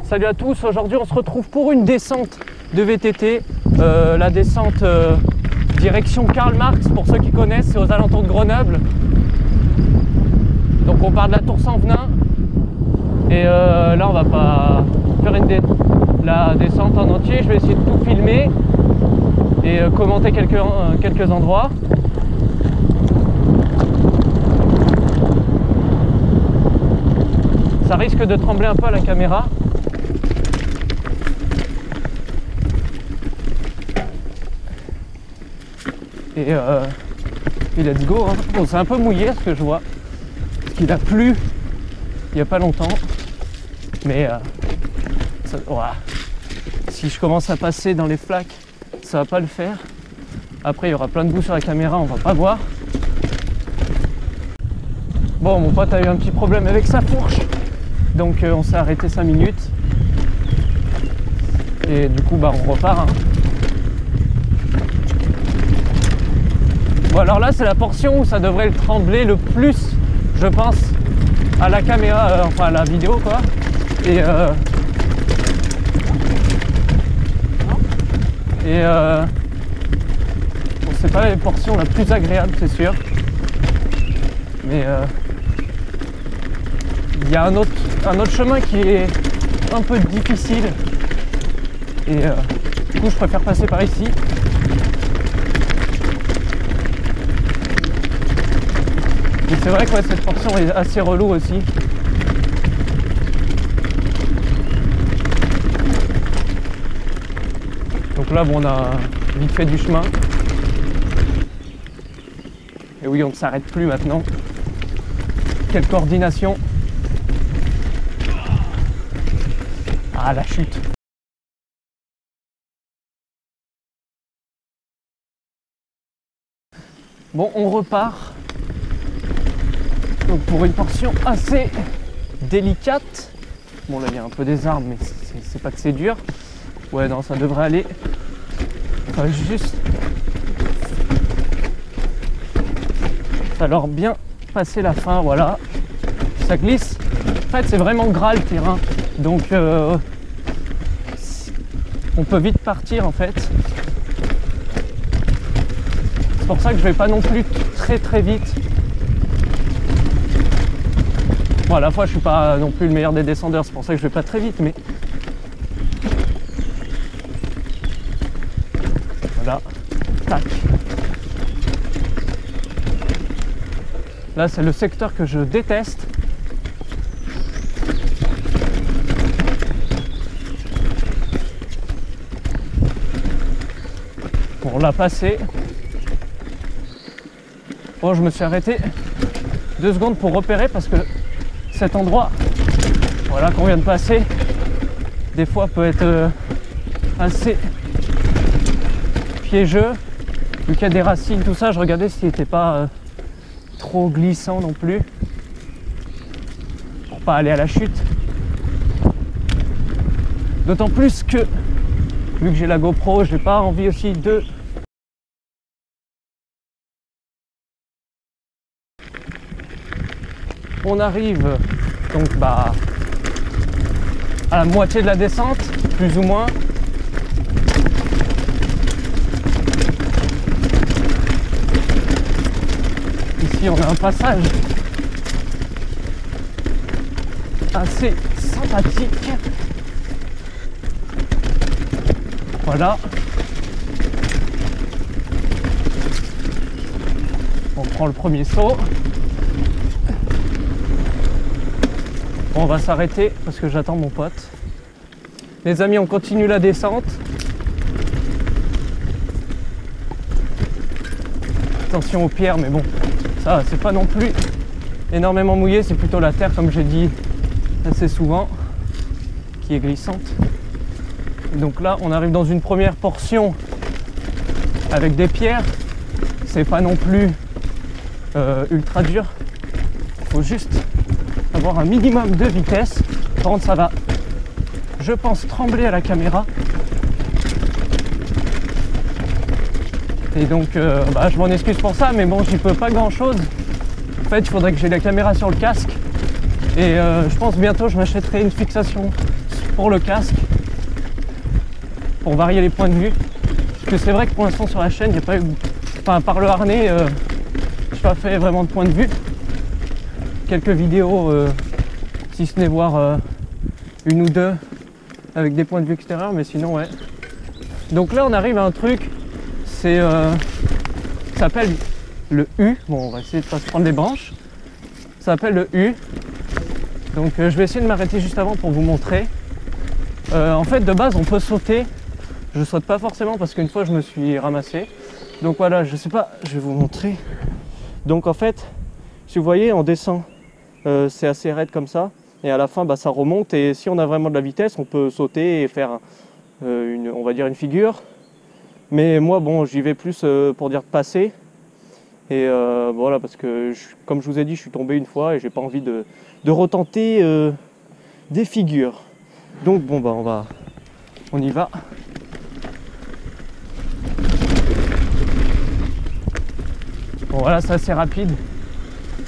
Salut à tous, aujourd'hui on se retrouve pour une descente de VTT, la descente direction Karl Marx, pour ceux qui connaissent, c'est aux alentours de Grenoble. Donc on part de la Tour Saint-Venin et là on va pas faire la descente en entier, je vais essayer de tout filmer et commenter quelques endroits. Ça risque de trembler un peu à la caméra. Et let's go, hein. Bon, c'est un peu mouillé ce que je vois, parce qu'il a plu il n'y a pas longtemps. Mais si je commence à passer dans les flaques, ça va pas le faire. Après il y aura plein de boue sur la caméra, on va pas voir. Bon, mon pote a eu un petit problème avec sa fourche, donc on s'est arrêté 5 minutes. Et du coup bah on repart, hein. Bon, alors là c'est la portion où ça devrait le trembler le plus, je pense, à la caméra, enfin à la vidéo quoi. Et bon, c'est pas la portion la plus agréable, c'est sûr. Mais il y a un autre chemin qui est un peu difficile. Et du coup je préfère passer par ici. Mais c'est vrai que ouais, cette portion est assez relou aussi. Donc là bon, on a vite fait du chemin. Et oui, on ne s'arrête plus maintenant. Quelle coordination. Ah, la chute. Bon, on repart. Donc pour une portion assez délicate. Bon là il y a un peu des arbres, mais c'est pas que c'est dur. Ouais non, ça devrait aller. Enfin, juste falloir bien passer la fin, voilà. Ça glisse. En fait c'est vraiment gras le terrain. Donc on peut vite partir en fait. C'est pour ça que je vais pas non plus très vite. Bon, à la fois je suis pas non plus le meilleur des descendeurs, c'est pour ça que je vais pas très vite, mais voilà, tac. Là c'est le secteur que je déteste. Bon, on l'a passé. Bon, je me suis arrêté 2 secondes pour repérer parce que cet endroit, voilà, qu'on vient de passer, des fois peut être assez piégeux, vu qu'il y a des racines, tout ça. Je regardais s'il n'était pas trop glissant non plus, pour pas aller à la chute. D'autant plus que, vu que j'ai la GoPro, j'ai pas envie aussi de... On arrive donc à la moitié de la descente, plus ou moins. Ici on a un passage assez sympathique. Voilà. On prend le premier saut. On va s'arrêter parce que j'attends mon pote. Les amis, on continue la descente. Attention aux pierres, mais bon, ça c'est pas non plus énormément mouillé, c'est plutôt la terre, comme j'ai dit assez souvent, qui est glissante. Et donc là, on arrive dans une première portion avec des pierres. C'est pas non plus ultra dur. Il faut juste avoir un minimum de vitesse. Par contre ça va, je pense, trembler à la caméra. Et donc je m'en excuse pour ça, mais bon, j'y peux pas grand chose. En fait il faudrait que j'ai la caméra sur le casque. Et je pense bientôt je m'achèterai une fixation pour le casque, pour varier les points de vue. Parce que c'est vrai que pour l'instant sur la chaîne, il n'y a pas eu, enfin par le harnais, je n'ai pas fait vraiment de point de vue. Quelques vidéos, si ce n'est voir une ou deux avec des points de vue extérieurs, mais sinon ouais. Donc là on arrive à un truc, c'est ça s'appelle le U. Bon, on va essayer de pas se prendre les branches. Ça s'appelle le U. Donc je vais essayer de m'arrêter juste avant pour vous montrer. En fait de base on peut sauter. Je saute pas forcément parce qu'une fois je me suis ramassé. Donc voilà, je sais pas, je vais vous montrer. Donc en fait, si vous voyez, on descend. C'est assez raide comme ça. Et à la fin, bah, ça remonte. Et si on a vraiment de la vitesse, on peut sauter et faire on va dire une figure. Mais moi, bon, j'y vais plus pour dire passer. Et voilà, parce que comme je vous ai dit, je suis tombé une fois et j'ai pas envie de retenter des figures. Donc bon, bah on y va. Bon voilà, c'est assez rapide.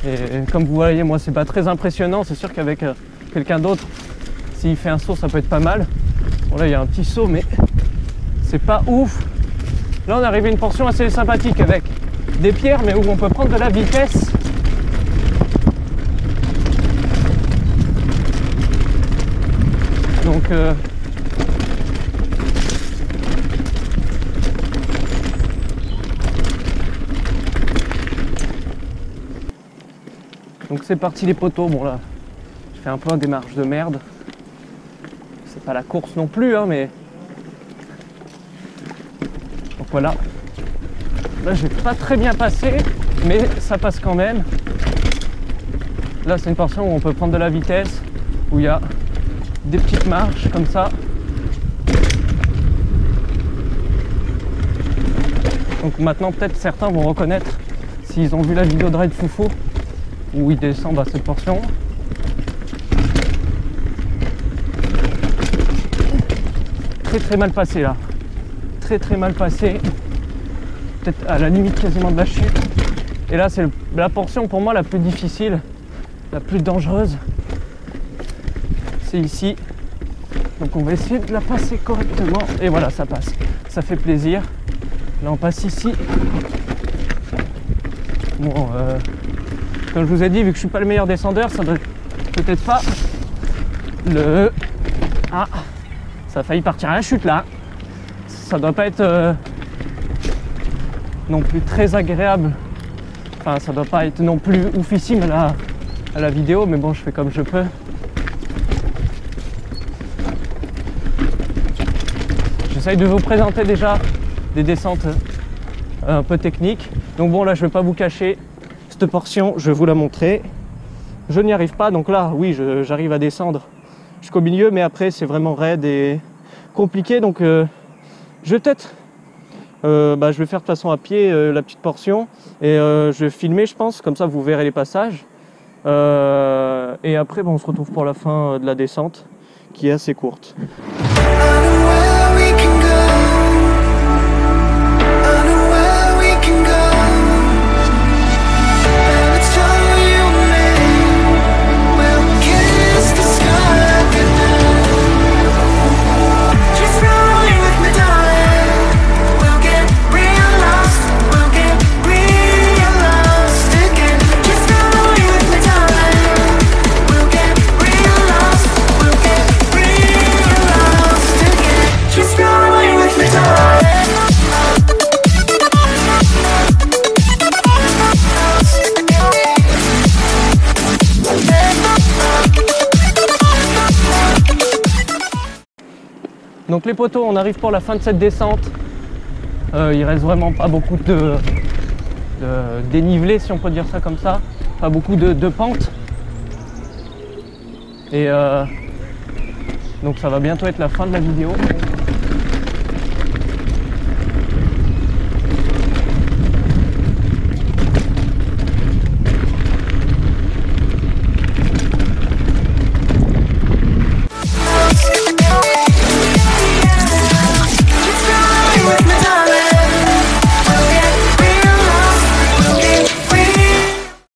Et comme vous voyez, moi c'est pas très impressionnant. C'est sûr qu'avec quelqu'un d'autre, s'il fait un saut, ça peut être pas mal. Bon là, il y a un petit saut, mais c'est pas ouf. Là, on est arrivé à une portion assez sympathique avec des pierres, mais où on peut prendre de la vitesse. Donc c'est parti les poteaux. Bon là, je fais un peu un démarche de merde. C'est pas la course non plus, hein, mais donc voilà. Là, je vais pas très bien passer, mais ça passe quand même. Là, c'est une portion où on peut prendre de la vitesse, où il y a des petites marches comme ça. Donc maintenant, peut-être certains vont reconnaître s'ils ont vu la vidéo de Raid Foufou où ils descendent à cette portion. Très mal passé là. Très mal passé. Peut-être à la limite quasiment de la chute. Et là, c'est la portion pour moi la plus difficile, la plus dangereuse. C'est ici. Donc on va essayer de la passer correctement. Et voilà, ça passe. Ça fait plaisir. Là, on passe ici. Bon, comme je vous ai dit, vu que je suis pas le meilleur descendeur, ça doit peut-être pas le... Ah, ça a failli partir à la chute là. Ça doit pas être non plus très agréable. Enfin, ça doit pas être non plus oufissime à la vidéo, mais bon, je fais comme je peux. J'essaye de vous présenter déjà des descentes un peu techniques. Donc bon, là, je vais pas vous cacher. Cette portion, je vais vous la montrer. Je n'y arrive pas, donc là, oui, j'arrive à descendre jusqu'au milieu, mais après, c'est vraiment raide et compliqué. Donc, je vais peut-être... je vais faire de toute façon à pied la petite portion et je vais filmer, je pense, comme ça vous verrez les passages. Et après, on se retrouve pour la fin de la descente qui est assez courte. Donc les poteaux, on arrive pour la fin de cette descente. Il reste vraiment pas beaucoup de dénivelé, si on peut dire ça comme ça. Pas beaucoup de pente. Et donc ça va bientôt être la fin de la vidéo.